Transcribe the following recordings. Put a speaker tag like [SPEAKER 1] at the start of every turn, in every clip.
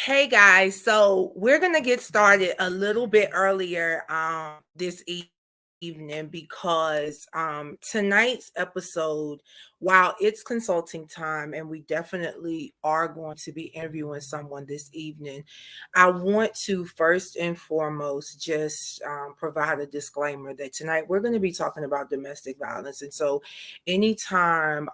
[SPEAKER 1] Hey guys, so we're gonna get started a little bit earlier this evening because tonight's episode, while it's consulting time and we definitely are going to be interviewing someone this evening, I want to first and foremost just provide a disclaimer that tonight we're going to be talking about domestic violence. And so anytime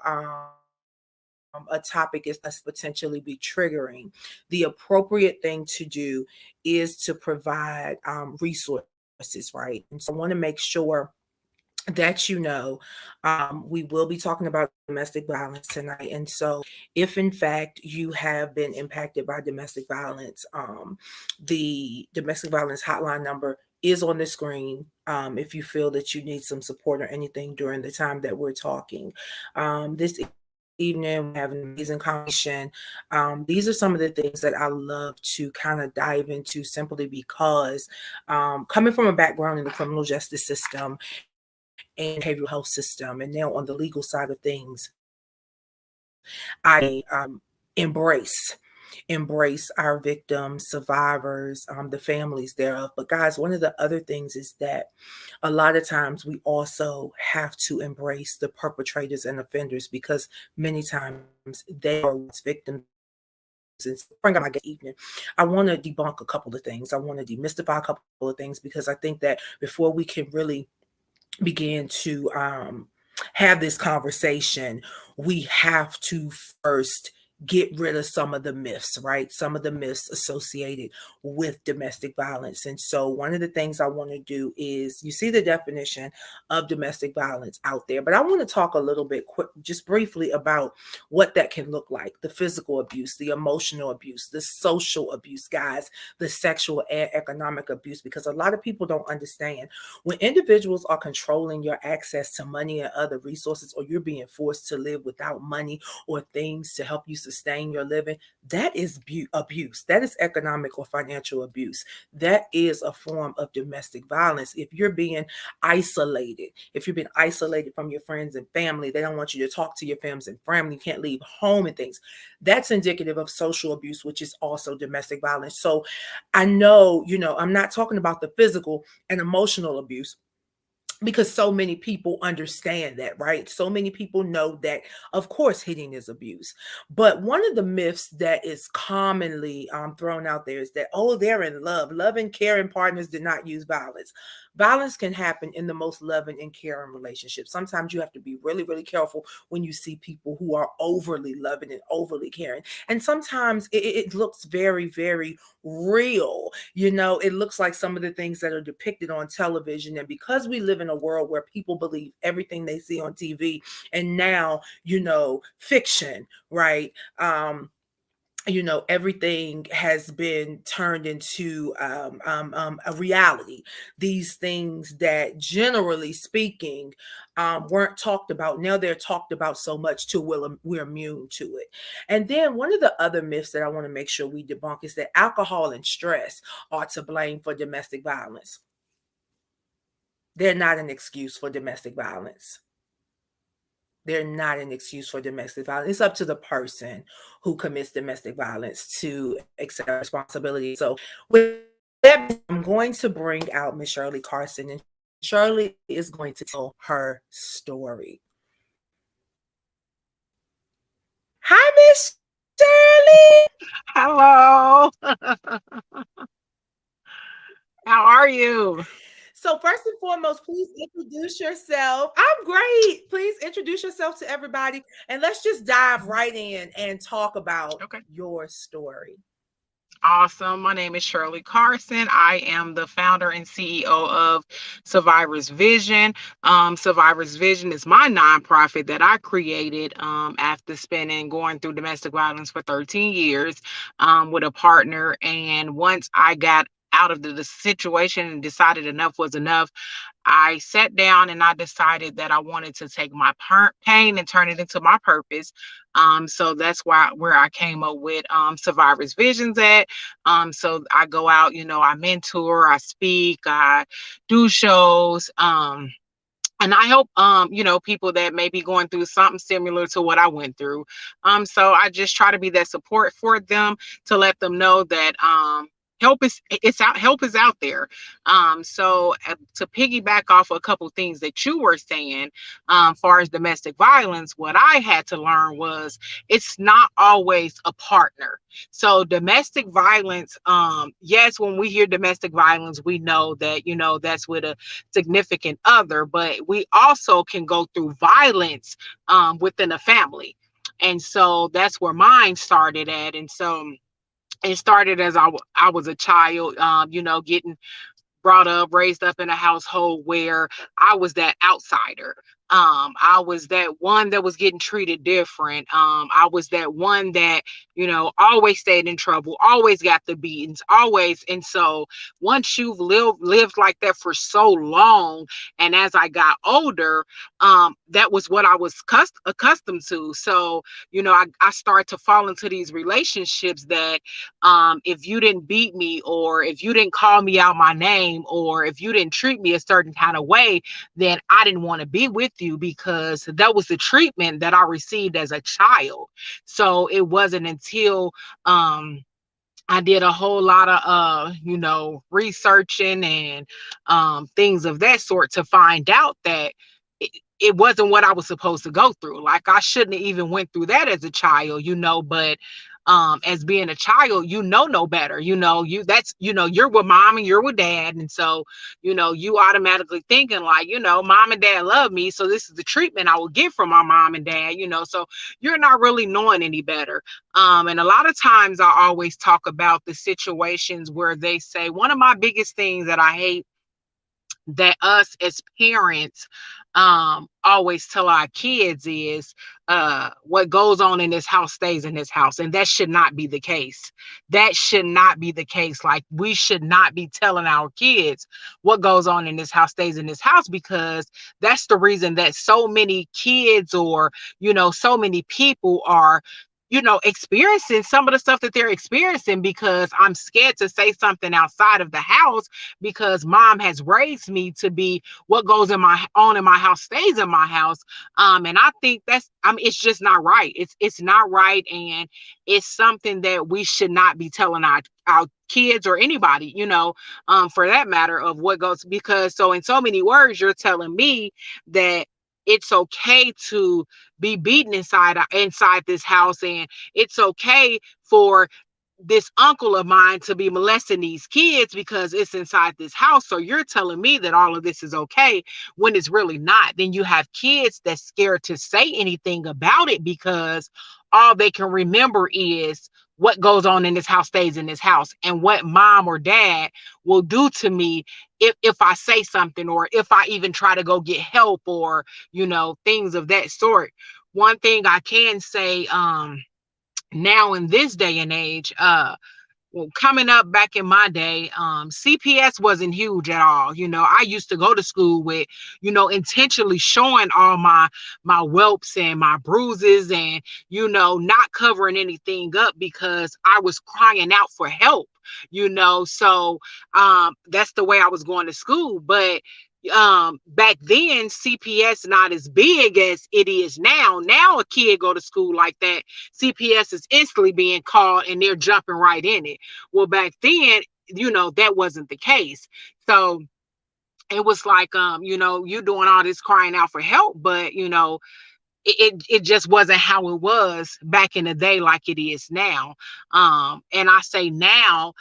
[SPEAKER 1] a topic is potentially be triggering, the appropriate thing to do is to provide resources, right? And so I want to make sure that we will be talking about domestic violence tonight. And so if in fact you have been impacted by domestic violence, the domestic violence hotline number is on the screen. If you feel that you need some support or anything during the time that we're talking, this evening we have an amazing conversation. These are some of the things that I love to kind of dive into, simply because coming from a background in the criminal justice system and behavioral health system, and now on the legal side of things, I embrace our victims, survivors, the families thereof. But guys, one of the other things is that a lot of times we also have to embrace the perpetrators and offenders, because many times they are victims. And bring up my evening, I want to debunk a couple of things. I want to demystify a couple of things, because I think that before we can really begin to have this conversation, we have to first get rid of some of the myths, right? Some of the myths associated with domestic violence. And so one of the things I want to do is, you see the definition of domestic violence out there, but I want to talk a little bit just briefly about what that can look like: the physical abuse, the emotional abuse, the social abuse, guys, the sexual and economic abuse, because a lot of people don't understand when individuals are controlling your access to money and other resources, or you're being forced to live without money or things to help you sustain your living. That is abuse. That is economic or financial abuse. That is a form of domestic violence. If you're being isolated, if you've been isolated from your friends and family, they don't want you to talk to your friends and family, you can't leave home and things, that's indicative of social abuse, which is also domestic violence. So I know, I'm not talking about the physical and emotional abuse, because so many people understand that, right? So many people know that, of course, hitting is abuse. But one of the myths that is commonly thrown out there is that, oh, they're in love. Loving, caring partners do not use violence. Violence can happen in the most loving and caring relationships. Sometimes you have to be really, really careful when you see people who are overly loving and overly caring. And sometimes it looks very, very real. It looks like some of the things that are depicted on television. And because we live in a world where people believe everything they see on TV, and now, fiction, right? Everything has been turned into a reality. These things that, generally speaking, weren't talked about, now they're talked about so much too, we're immune to it. And then one of the other myths that I want to make sure we debunk is that alcohol and stress are to blame for domestic violence. They're not an excuse for domestic violence. They're not an excuse for domestic violence. It's up to the person who commits domestic violence to accept responsibility. So with that, I'm going to bring out Miss Shirley Carson, and Shirley is going to tell her story. Hi, Miss Shirley.
[SPEAKER 2] Hello. How are you?
[SPEAKER 1] So first and foremost, please introduce yourself. I'm great. Please introduce yourself to everybody, and let's just dive right in and talk about
[SPEAKER 2] Okay.
[SPEAKER 1] your story.
[SPEAKER 2] Awesome. My name is Shirley Carson. I am the founder and CEO of Survivor's Vision. Survivor's Vision is my nonprofit that I created after going through domestic violence for 13 years with a partner. And once I got out of the situation and decided enough was enough, I sat down and I decided that I wanted to take my pain and turn it into my purpose. So that's where I came up with Survivors Visions at. So I go out, I mentor, I speak, I do shows. and I help people that may be going through something similar to what I went through. So I just try to be that support for them, to let them know that help is out there. So to piggyback off a couple things that you were saying, far as domestic violence, what I had to learn was it's not always a partner. So domestic violence, yes, when we hear domestic violence, we know that that's with a significant other, but we also can go through violence within a family. And so that's where mine started at. And so it started as I was a child, getting brought up, raised up in a household where I was that outsider. I was that one that was getting treated different. I was that one that, always stayed in trouble, always got the beatings, always. And so once you've lived like that for so long, and as I got older, that was what I was accustomed to. So, I started to fall into these relationships that if you didn't beat me, or if you didn't call me out my name, or if you didn't treat me a certain kind of way, then I didn't want to be with you, because that was the treatment that I received as a child. So it wasn't until I did a whole lot of researching and things of that sort, to find out that it wasn't what I was supposed to go through. Like, I shouldn't have even went through that as a child, but as being a child, no better. You're with mom and you're with dad. And so, you automatically thinking like, mom and dad love me, so this is the treatment I will get from my mom and dad, so you're not really knowing any better. And a lot of times I always talk about the situations where they say, one of my biggest things that I hate that us as parents always tell our kids is, what goes on in this house stays in this house. And that should not be the case. That should not be the case. Like, we should not be telling our kids what goes on in this house stays in this house, because that's the reason that so many kids, or so many people are experiencing some of the stuff that they're experiencing, because I'm scared to say something outside of the house, because mom has raised me to be, what goes in my house stays in my house. And I think it's just not right. It's not right. And it's something that we should not be telling our kids, or anybody, for that matter, of what goes, because so in so many words, you're telling me that it's okay to be beaten inside this house, and it's okay for this uncle of mine to be molesting these kids because it's inside this house. So you're telling me that all of this is okay, when it's really not. Then you have kids that's scared to say anything about it, because all they can remember is what goes on in this house stays in this house, and what mom or dad will do to me if I say something, or if I even try to go get help, or things of that sort. One thing I can say, now in this day and age, well, coming up back in my day, CPS wasn't huge at all. I used to go to school with, intentionally showing all my whelps and my bruises, and not covering anything up, because I was crying out for help. So that's the way I was going to school. But back then, CPS not as big as it is now. A kid go to school like that, CPS is instantly being called, and they're jumping right in it. Well, back then, that wasn't the case. So it was like, you doing all this crying out for help, but it just wasn't how it was back in the day like it is now. And I say now,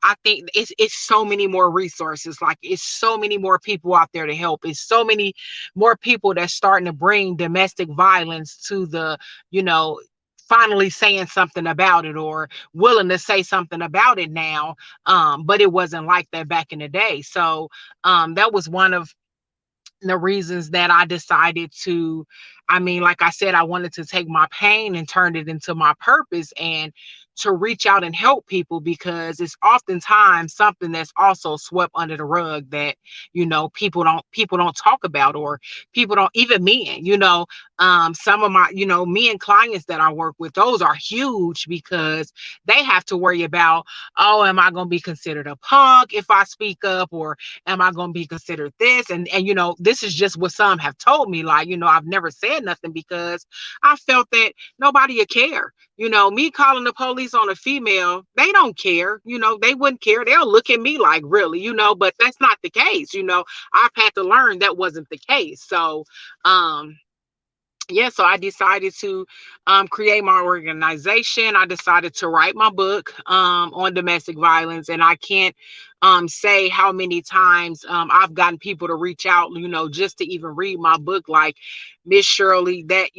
[SPEAKER 2] I think it's so many more resources. Like, it's so many more people out there to help. It's so many more people that's starting to bring domestic violence to the, finally saying something about it, or willing to say something about it now. But it wasn't like that back in the day. So that was one of the reasons that I decided to, like I said, I wanted to take my pain and turn it into my purpose, and to reach out and help people, because it's oftentimes something that's also swept under the rug that, people don't talk about, or people don't, even men, Some of my, me and clients that I work with, those are huge because they have to worry about, oh, am I going to be considered a punk if I speak up, or am I going to be considered this? And this is just what some have told me. Like, I've never said nothing because I felt that nobody would care. Me calling the police on a female, they don't care. They wouldn't care. They'll look at me like, really, but that's not the case. I've had to learn that wasn't the case. So, yeah, so I decided to create my organization. I decided to write my book on domestic violence, and I can't say how many times I've gotten people to reach out, just to even read my book. Like, Miss Shirley, that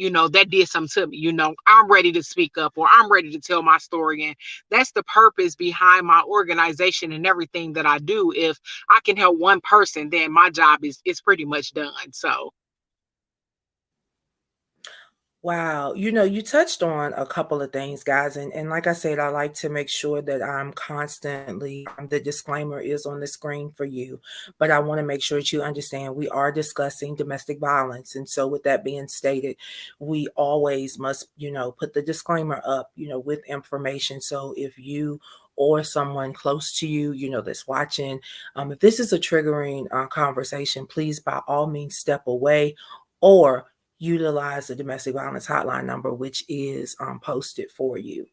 [SPEAKER 2] did something to me. I'm ready to speak up, or I'm ready to tell my story, and that's the purpose behind my organization and everything that I do. If I can help one person, then my job is pretty much done. So.
[SPEAKER 1] Wow. You touched on a couple of things, guys. And like I said, I like to make sure that I'm constantly, the disclaimer is on the screen for you, but I want to make sure that you understand we are discussing domestic violence. And so, with that being stated, we always must, put the disclaimer up, with information. So, if you or someone close to you, that's watching, if this is a triggering conversation, please by all means step away or utilize the domestic violence hotline number, which is posted for you.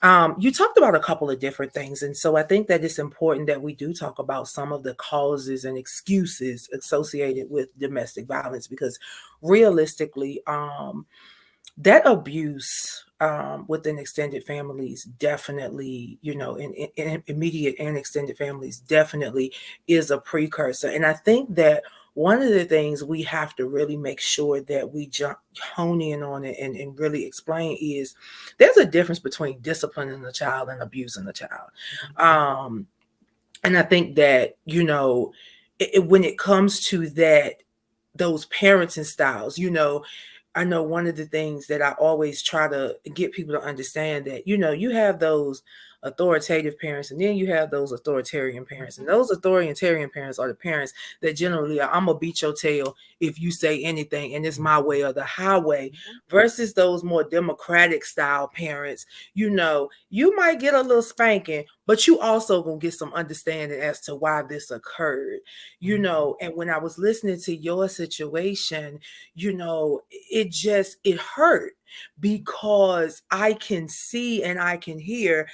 [SPEAKER 1] You talked about a couple of different things. And so I think that it's important that we do talk about some of the causes and excuses associated with domestic violence, because realistically, that abuse within extended families definitely, in immediate and extended families definitely is a precursor. And I think that one of the things we have to really make sure that we hone in on it and really explain is there's a difference between disciplining a child and abusing a child. And I think that, when it comes to that, those parenting styles, I know one of the things that I always try to get people to understand that, you have those authoritative parents and then you have those authoritarian parents. And those authoritarian parents are the parents that generally are, I'm going to beat your tail if you say anything and it's my way or the highway, versus those more democratic style parents. You might get a little spanking, but you also going to get some understanding as to why this occurred, and when I was listening to your situation, it hurt because I can see and I can hear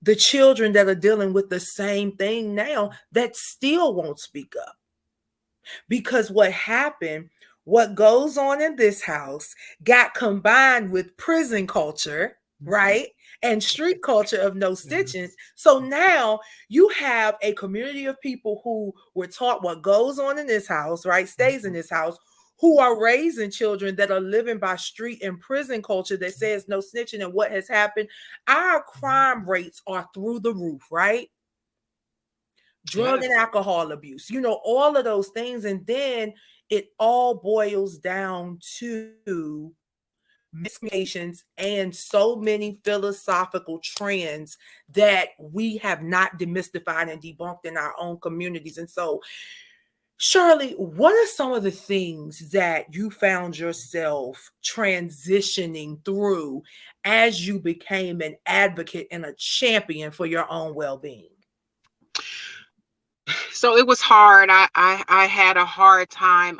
[SPEAKER 1] the children that are dealing with the same thing now that still won't speak up. Because what goes on in this house got combined with prison culture, right? And street culture of no stitching. So now you have a community of people who were taught what goes on in this house, right? Stays in this house, who are raising children that are living by street and prison culture that says no snitching. And what has happened? Our crime rates are through the roof, right? Drug and alcohol abuse, all of those things. And then it all boils down to miscommunications and so many philosophical trends that we have not demystified and debunked in our own communities. And so, Shirley, what are some of the things that you found yourself transitioning through as you became an advocate and a champion for your own well-being?
[SPEAKER 2] So it was hard. I had a hard time.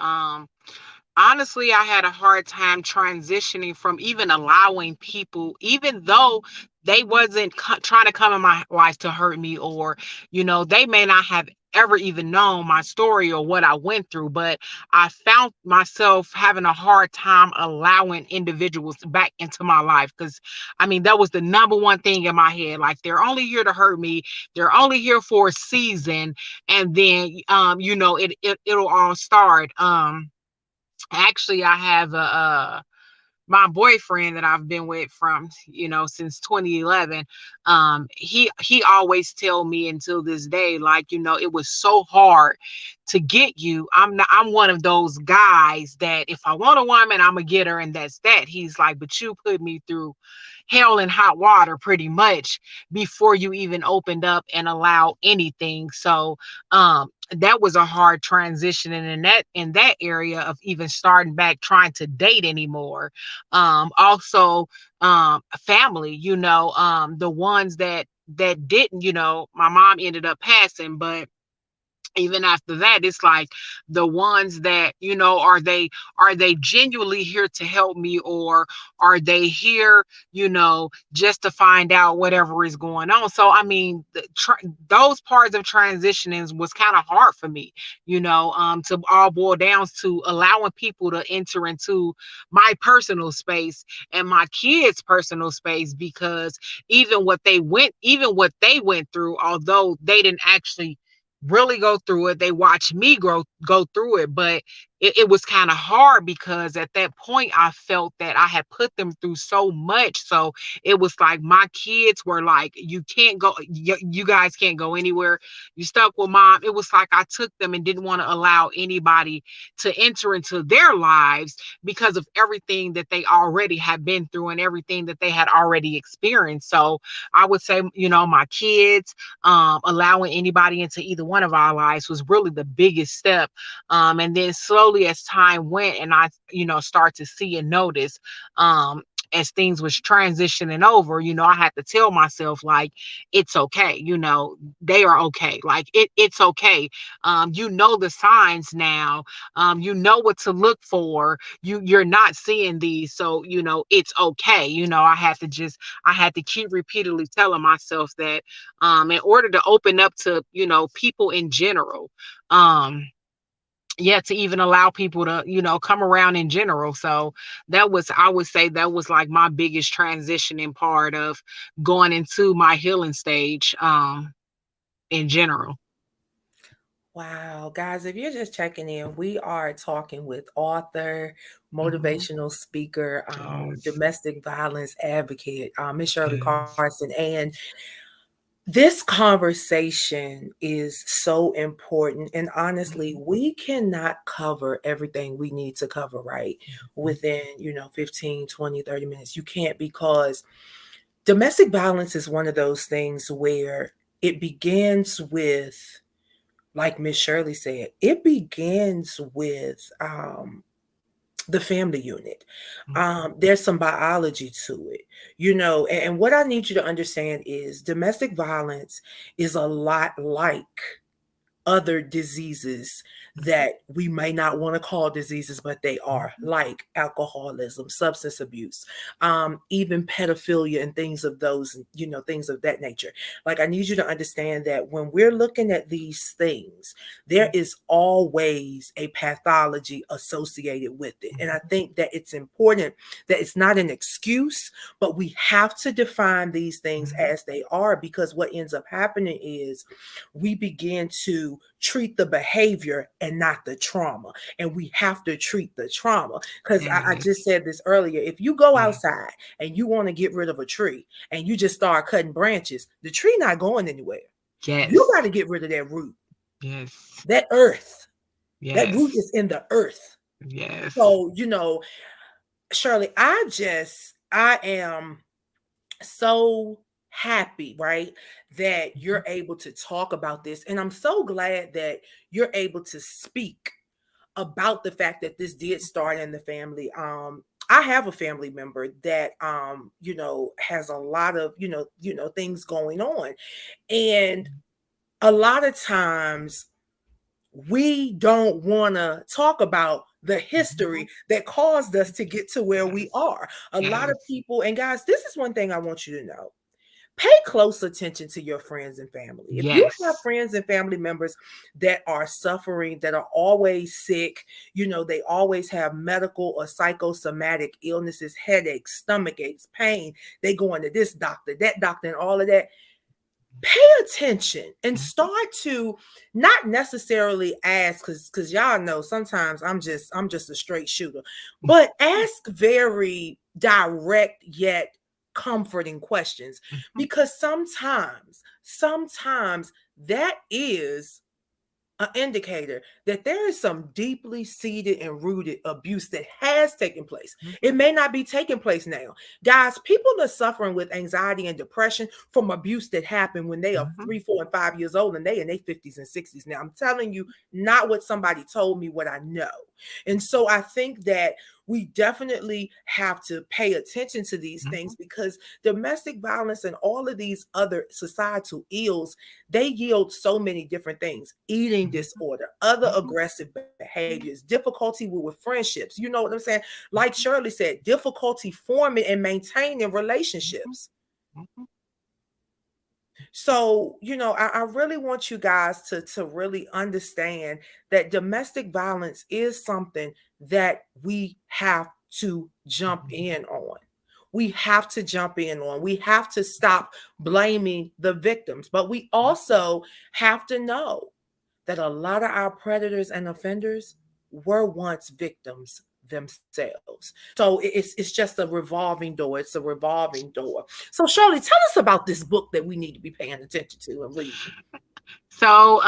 [SPEAKER 2] Honestly, I had a hard time transitioning from even allowing people, even though they wasn't trying to come in my life to hurt me, or they may not have ever even known my story or what I went through, but I found myself having a hard time allowing individuals back into my life, because that was the number one thing in my head. Like, they're only here to hurt me, they're only here for a season, and then it'll all start. Actually, I have my boyfriend that I've been with from since 2011. He always tell me until this day, like, it was so hard to get you. I'm one of those guys that if I want a woman, I'm gonna get her, and that's that. He's like, but you put me through hell and hot water pretty much before you even opened up and allowed anything. So that was a hard transition, and in that area of even starting back trying to date anymore. Also, family, the ones that didn't, my mom ended up passing, but even after that, it's like the ones that, are they genuinely here to help me, or are they here, just to find out whatever is going on? So I mean, those parts of transitioning was kind of hard for me, to all boil down to allowing people to enter into my personal space and my kids' personal space, because even what they went through, although they didn't actually really go through it. They watched me go through it, but it was kind of hard, because at that point I felt that I had put them through so much. So it was like my kids were like, "You can't go, you guys can't go anywhere. You stuck with mom." It was like I took them and didn't want to allow anybody to enter into their lives because of everything that they already had been through and everything that they had already experienced. So I would say, my kids, allowing anybody into either one of our lives was really the biggest step. And then slowly as time went and I, start to see and notice, as things was transitioning over, I had to tell myself, like, it's okay, they are okay. Like, it's okay. The signs now. You know what to look for. You're not seeing these, so it's okay. I had to keep repeatedly telling myself that, in order to open up to, people in general, yeah, to even allow people to, come around in general. So I would say that was like my biggest transitioning part of going into my healing stage, in general.
[SPEAKER 1] Wow, guys, if you're just checking in, we are talking with author,
[SPEAKER 2] Mhm.
[SPEAKER 1] motivational speaker,
[SPEAKER 2] Yes.
[SPEAKER 1] domestic violence advocate, Miss Shirley
[SPEAKER 2] Yes.
[SPEAKER 1] Carson. And this conversation is so important. And honestly,
[SPEAKER 2] Mhm.
[SPEAKER 1] we cannot cover everything we need to cover, right,
[SPEAKER 2] Mhm.
[SPEAKER 1] within, 15, 20, 30 minutes. You can't, because domestic violence is one of those things where it begins with, like Miss Shirley said, it begins with the family unit.
[SPEAKER 2] Mhm.
[SPEAKER 1] There's some biology to it, and what I need you to understand is domestic violence is a lot like other diseases
[SPEAKER 2] Mhm.
[SPEAKER 1] that we may not want to call diseases, but they are,
[SPEAKER 2] Mhm.
[SPEAKER 1] like alcoholism, substance abuse, even pedophilia, and things of those, things of that nature. Like, I need you to understand that when we're looking at these things, there is always a pathology associated with it. And I
[SPEAKER 2] Mhm.
[SPEAKER 1] think that it's important that it's not an excuse, but we have to define these things
[SPEAKER 2] Mhm.
[SPEAKER 1] as they are, because what ends up happening is we begin to treat the behavior and not the trauma. And we have to treat the trauma, because I just
[SPEAKER 2] Yes.
[SPEAKER 1] said this earlier. If you go
[SPEAKER 2] Yeah.
[SPEAKER 1] outside and you want to get rid of a tree and you just start cutting branches, the tree not going anywhere. You got
[SPEAKER 2] Yes.
[SPEAKER 1] to get rid of that root,
[SPEAKER 2] Yes.
[SPEAKER 1] that earth. That root
[SPEAKER 2] Yes.
[SPEAKER 1] is in the earth.
[SPEAKER 2] Yes.
[SPEAKER 1] So, Shirley, I am so happy, right, that
[SPEAKER 2] Mhm.
[SPEAKER 1] you're able to talk about this. And I'm so glad that you're able to speak about the fact that this did start in the family. I have a family member that has a lot of, things going on. And a lot of times we don't want to talk about the
[SPEAKER 2] Mhm.
[SPEAKER 1] history that caused us to get to where we
[SPEAKER 2] Yes.
[SPEAKER 1] are. A lot of
[SPEAKER 2] Yes.
[SPEAKER 1] people, and guys, this is one thing I want you to know. Pay close attention to your friends and family. If you have
[SPEAKER 2] Yes.
[SPEAKER 1] friends and family members that are suffering, that are always sick, they always have medical or psychosomatic illnesses, headaches, stomach aches, pain, they going to this doctor, that doctor, and all of that. Pay attention and
[SPEAKER 2] Mhm.
[SPEAKER 1] start to not necessarily ask, because y'all know sometimes I'm just a straight shooter, but ask very direct yet comforting questions,
[SPEAKER 2] Mhm.
[SPEAKER 1] because sometimes that is an indicator that there is some deeply seated and rooted abuse that has taken place. It
[SPEAKER 2] Mhm,
[SPEAKER 1] may not be taking place now. Guys, people are suffering with anxiety and depression from abuse that happened when they are
[SPEAKER 2] mhm,
[SPEAKER 1] 3, 4, and 5 years old and they in their 50s and 60s. Now, I'm telling you, not what somebody told me, what I know. And so I think that we definitely have to pay attention to these things
[SPEAKER 2] mhm,
[SPEAKER 1] because domestic violence and all of these other societal ills, they yield so many different things: eating
[SPEAKER 2] mhm,
[SPEAKER 1] disorder, other
[SPEAKER 2] mhm,
[SPEAKER 1] aggressive behaviors, difficulty with friendships. You know what I'm saying? Like
[SPEAKER 2] mhm,
[SPEAKER 1] Shirley said, difficulty forming and maintaining
[SPEAKER 2] mhm,
[SPEAKER 1] relationships.
[SPEAKER 2] mhm,
[SPEAKER 1] So, I really want you guys to really understand that domestic violence is something that we have to jump
[SPEAKER 2] mhm,
[SPEAKER 1] in on. We have to jump in on. We have to stop blaming the victims, but we also have to know that a lot of our predators and offenders were once victims themselves. So it's just a revolving door. It's a revolving door. So Shirley, tell us about this book that we need to be paying attention to and reading.
[SPEAKER 2] So,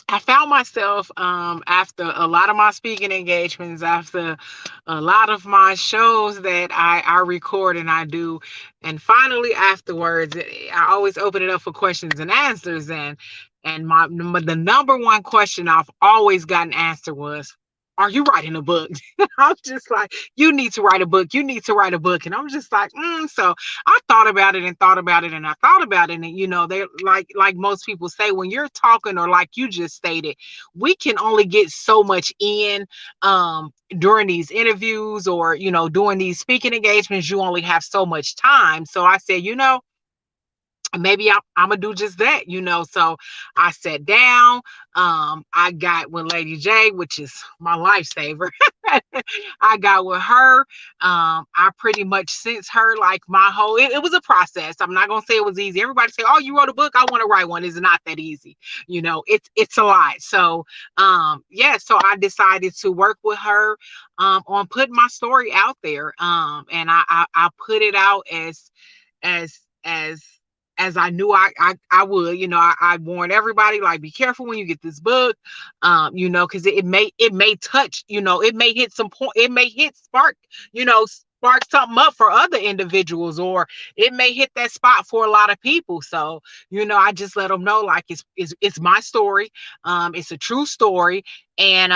[SPEAKER 2] I found myself after a lot of my speaking engagements, after a lot of my shows that I record and I do, and finally afterwards, I always open it up for questions and answers. And the number one question I've always gotten answered was, "Are you writing a book?" I'm just like, "You need to write a book. You need to write a book." And I'm just like, So I thought about it and thought about it and I thought about it. And they like most people say, when you're talking, or like you just stated, we can only get so much in during these interviews, or doing these speaking engagements. You only have so much time. So I said, maybe I'm gonna do just that. So I sat down. I got with Lady J, which is my lifesaver. I got with her. I pretty much since her, like, my whole, it was a process. I'm not gonna say it was easy. Everybody say, "Oh, you wrote a book, I want to write one." It's not that easy. It's a lot. So yeah, so I decided to work with her on putting my story out there. And I put it out as as as I knew I would. I warned everybody, like, be careful when you get this book, because it may touch, it may hit some point, it may hit spark something up for other individuals, or it may hit that spot for a lot of people. So, I just let them know, like, it's my story, it's a true story, and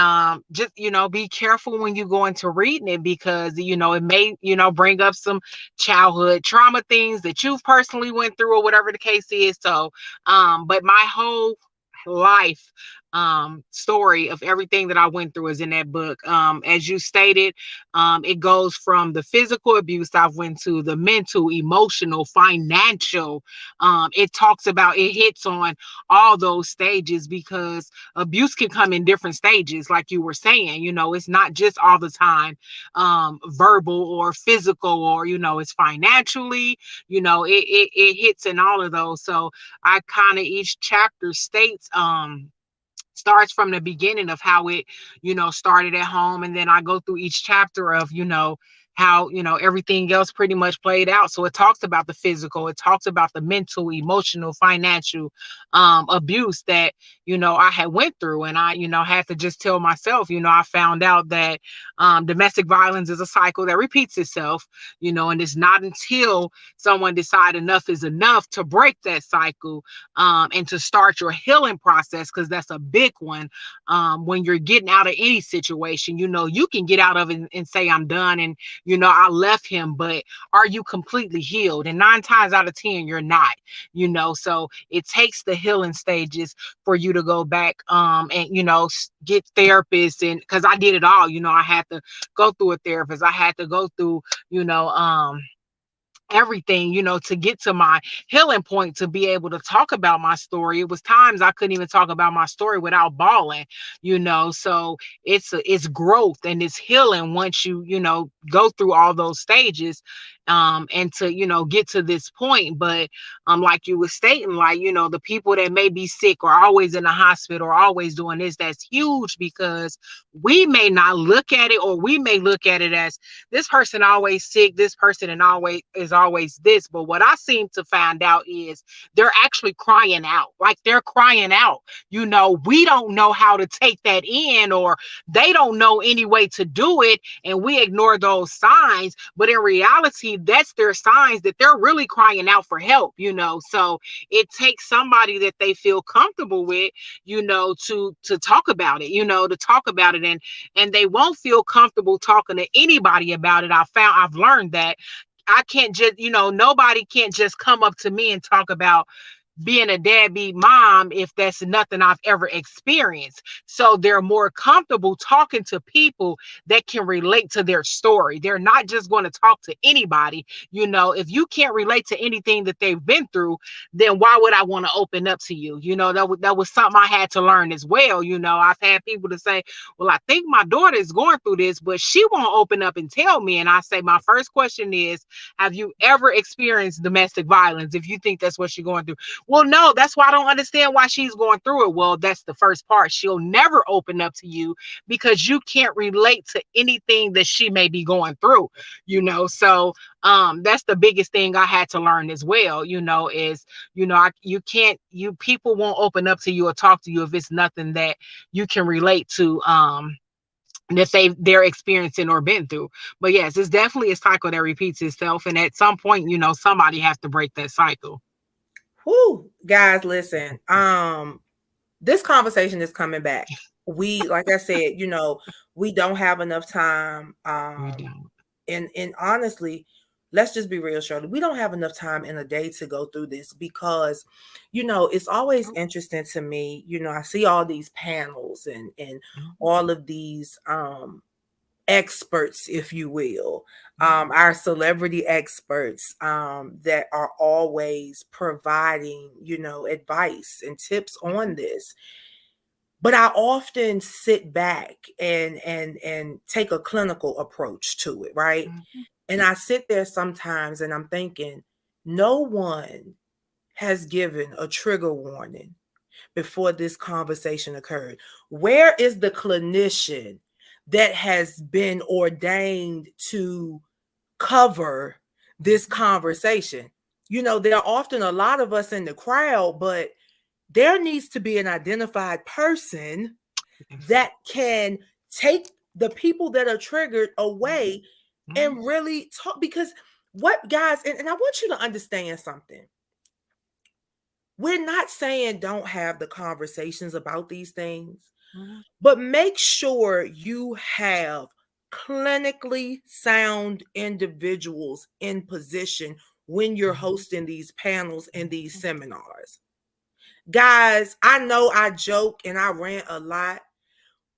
[SPEAKER 2] just be careful when you go into reading it, because it may bring up some childhood trauma things that you've personally went through, or whatever the case is. So but my whole life story of everything that I went through is in that book. As you stated, it goes from the physical abuse I've went to, the mental, emotional, financial. It hits on all those stages, because abuse can come in different stages, like you were saying. It's not just all the time verbal or physical, or it's financially. It hits in all of those. So I kind of, each chapter states, starts from the beginning of how it started at home, and then I go through each chapter of how everything else pretty much played out. So it talks about the physical, it talks about the mental, emotional, financial abuse that I had went through. And I had to just tell myself, I found out that domestic violence is a cycle that repeats itself. And it's not until someone decide enough is enough to break that cycle, and to start your healing process, because that's a big one. When you're getting out of any situation, you can get out of it and say, "I'm done," and I left him, but are you completely healed? And 9 times out of 10, you're not. So it takes the healing stages for you to go back, and get therapists. And because I did it all, I had to go through a therapist, I had to go through you know everything, to get to my healing point, to be able to talk about my story. It was times I couldn't even talk about my story without bawling. So it's growth and it's healing once you go through all those stages, and to, get to this point. But like you were stating, like, the people that may be sick or always in the hospital or always doing this, that's huge, because we may not look at it, or we may look at it as this person always sick, this person and always is always this. But what I seem to find out is they're actually crying out. Like, they're crying out. We don't know how to take that in, or they don't know any way to do it, and we ignore those signs. But in reality, that's their signs that they're really crying out for help. So it takes somebody that they feel comfortable with, to talk about it, and they won't feel comfortable talking to anybody about it. I've learned that I can't just, nobody can't just come up to me and talk about being a deadbeat mom if that's nothing I've ever experienced. So they're more comfortable talking to people that can relate to their story. They're not just going to talk to anybody. If you can't relate to anything that they've been through, then why would I want to open up to you? That was something I had to learn as well. I've had people to say, well, I think my daughter is going through this, but she won't open up and tell me. And I say, my first question is, have you ever experienced domestic violence? If you think that's what you're going through, well, no, that's why I don't understand why she's going through it. Well, that's the first part. She'll never open up to you because you can't relate to anything that she may be going through. So that's the biggest thing I had to learn as well, is, you can't, people won't open up to you or talk to you if it's nothing that you can relate to, that they're experiencing or been through. But yes, it's definitely a cycle that repeats itself. And at some point, somebody has to break that cycle.
[SPEAKER 1] Whoo, guys, listen. This conversation is coming back. Like I said, we don't have enough time.
[SPEAKER 2] We don't.
[SPEAKER 1] And honestly, let's just be real, Shirley. We don't have enough time in a day to go through this because, it's always interesting to me. I see all these panels and all of these experts, if you will, our celebrity experts that are always providing, advice and tips on this. But I often sit back and take a clinical approach to it, right? And I sit there sometimes and I'm thinking, no one has given a trigger warning before this conversation occurred. Where is the clinician that has been ordained to cover this conversation? There are often a lot of us in the crowd, but there needs to be an identified person that can take the people that are triggered away and really talk. Because what, guys, and I want you to understand something. We're not saying don't have the conversations about these things, but make sure you have clinically sound individuals in position when you're hosting these panels and these seminars. Guys, I know I joke and I rant a lot,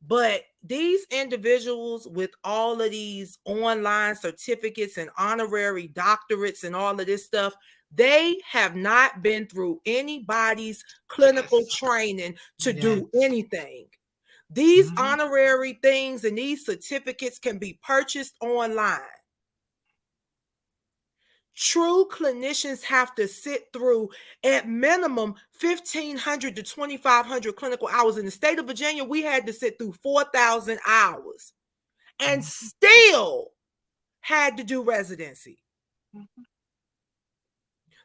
[SPEAKER 1] but these individuals with all of these online certificates and honorary doctorates and all of this stuff, they have not been through anybody's clinical training to do anything. These honorary things and these certificates can be purchased online. True clinicians have to sit through at minimum 1,500 to 2,500 clinical hours. In the state of Virginia, we had to sit through 4,000 hours and still had to do residency.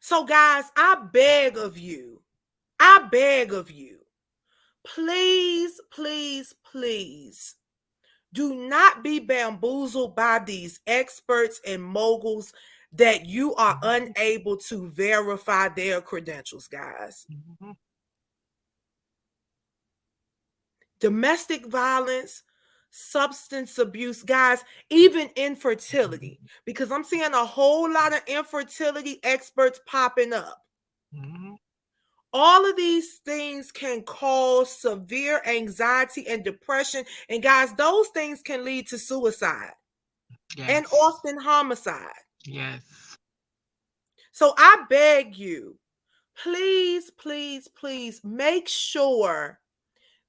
[SPEAKER 1] So, guys, I beg of you, please, please, please do not be bamboozled by these experts and moguls that you are unable to verify their credentials, guys. Domestic violence, substance abuse, guys, even infertility, because I'm seeing a whole lot of infertility experts popping up. All of these things can cause severe anxiety and depression. And guys, those things can lead to suicide and often homicide.
[SPEAKER 2] Yes.
[SPEAKER 1] So I beg you, please, please, please make sure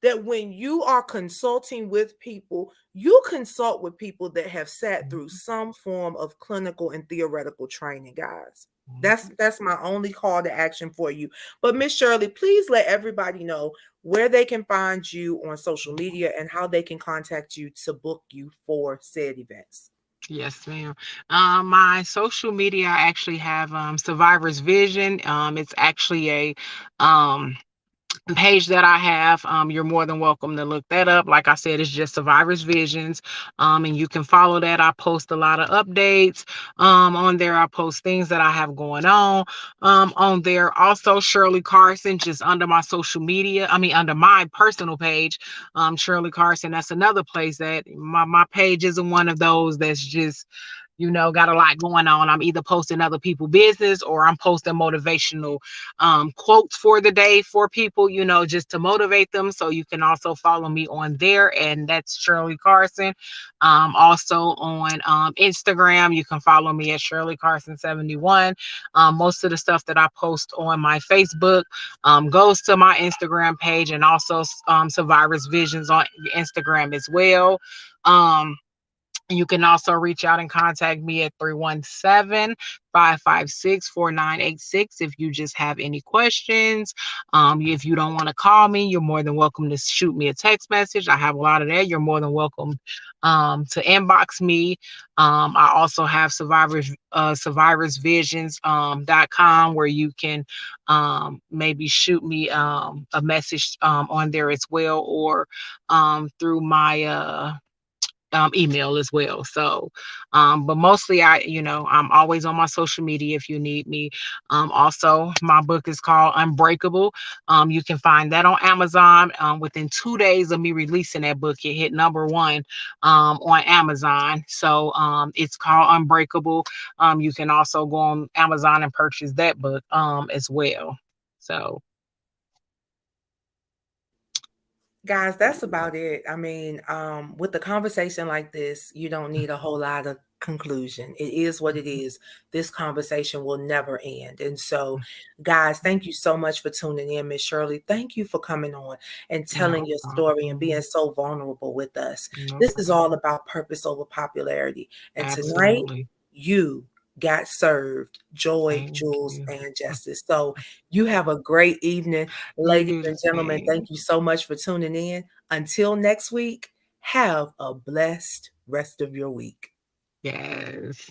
[SPEAKER 1] that when you are consulting with people, you consult with people that have sat through
[SPEAKER 2] Mhm,
[SPEAKER 1] some form of clinical and theoretical training, guys. That's
[SPEAKER 2] mhm.
[SPEAKER 1] that's my only call to action for you. But Miss Shirley, please let everybody know where they can find you on social media and how they can contact you to book you for said events.
[SPEAKER 2] Yes, ma'am. My social media, I actually have Survivor's Vision. It's actually a page that I have. You're more than welcome to look that up. Like I said, it's just Survivors Visions. And you can follow that. I post a lot of updates on there. I post things that I have going on there. Also, Shirley Carson, just under my social media, I mean, under my personal page, Shirley Carson. That's another place that my page isn't one of those that's just got a lot going on. I'm either posting other people business or I'm posting motivational quotes for the day for people, just to motivate them. So you can also follow me on there, and that's Shirley Carson. Also on Instagram, you can follow me at Shirley Carson 71. Most of the stuff that I post on my Facebook goes to my Instagram page, and also Survivors Visions on Instagram as well. Um, you can also reach out and contact me at 317-556-4986 if you just have any questions. If you don't want to call me, you're more than welcome to shoot me a text message. I have a lot of that. You're more than welcome to inbox me. I also have survivorsvisions.com where you can maybe shoot me a message on there as well, or through my email as well. So, but mostly I'm always on my social media if you need me. Also, my book is called Unbreakable. You can find that on Amazon. Within 2 days of me releasing that book, it hit number one on Amazon. So, it's called Unbreakable. You can also go on Amazon and purchase that book as well. So,
[SPEAKER 1] Guys, that's about it. I mean, with a conversation like this, you don't need a whole lot of conclusion. It is what it
[SPEAKER 2] mhm,
[SPEAKER 1] is. This conversation will never end. And so, guys, thank you so much for tuning in, Miss Shirley. Thank you for coming on and telling
[SPEAKER 2] no
[SPEAKER 1] your story and being
[SPEAKER 2] problem.
[SPEAKER 1] so vulnerable with us.
[SPEAKER 2] No
[SPEAKER 1] This is all
[SPEAKER 2] problem.
[SPEAKER 1] about purpose over popularity. And tonight,
[SPEAKER 2] Absolutely.
[SPEAKER 1] you got served joy,
[SPEAKER 2] Thank
[SPEAKER 1] jewels,
[SPEAKER 2] you.
[SPEAKER 1] and justice. So, you have a great evening.
[SPEAKER 2] You
[SPEAKER 1] Ladies
[SPEAKER 2] do the
[SPEAKER 1] and gentlemen,
[SPEAKER 2] same.
[SPEAKER 1] thank you so much for tuning in. Until next week, have a blessed rest of your week.
[SPEAKER 2] Yes.